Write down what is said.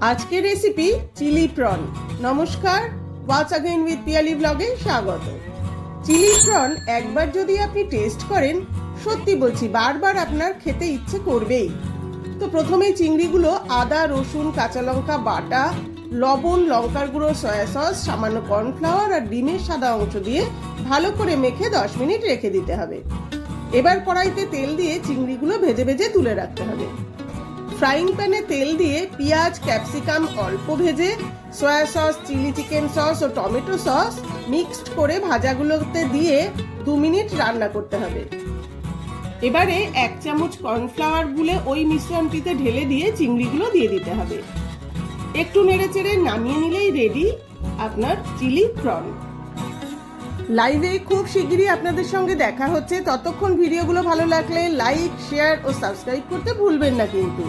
আজকের recipe chilli prawn. নমস্কার, watch again with Piyali ব্লগে স্বাগত। চিলি প্রন একবার যদি আপনি টেস্ট করেন, সত্যি বলছি বারবার আপনার খেতে ইচ্ছে করবেই। তো প্রথমেই চিংড়িগুলো আদা, রসুন, কাঁচা লঙ্কা বাটা, লবণ, লঙ্কার গুঁড়ো, সয়া সস, সামান্য কর্নফ্লাওয়ার আর ডিমের সাদা অংশ দিয়ে ভালো করে মেখে 10 মিনিট রেখে দিতে হবে। এবার কড়াইতে তেল দিয়ে চিংড়িগুলো ভেজে ভেজে তুলে রাখতে হবে। ফ্রাইং প্যানে তেল দিয়ে পেঁয়াজ, ক্যাপসিকাম অল্প ভেজে soya sauce, chilli chicken sauce ও টমেটো সস মিক্সড করে ভাজাগুলোতে দিয়ে 2 মিনিট রান্না করতে হবে। এবারে 1 চামচ কর্নফ্লাওয়ার গুলে ওই মিশ্রণটিতে ঢেলে দিয়ে চিংড়িগুলো দিয়ে দিতে হবে। একটু নেড়েচেড়ে নামিয়ে নিলেই রেডি আপনার চিলি প্রন। লাইভে খুব শিগগিরই আপনাদের সঙ্গে দেখা হচ্ছে। ততক্ষণ ভিডিওগুলো ভালো লাগলে লাইক, শেয়ার ও সাবস্ক্রাইব করতে ভুলবেন না কিন্তু।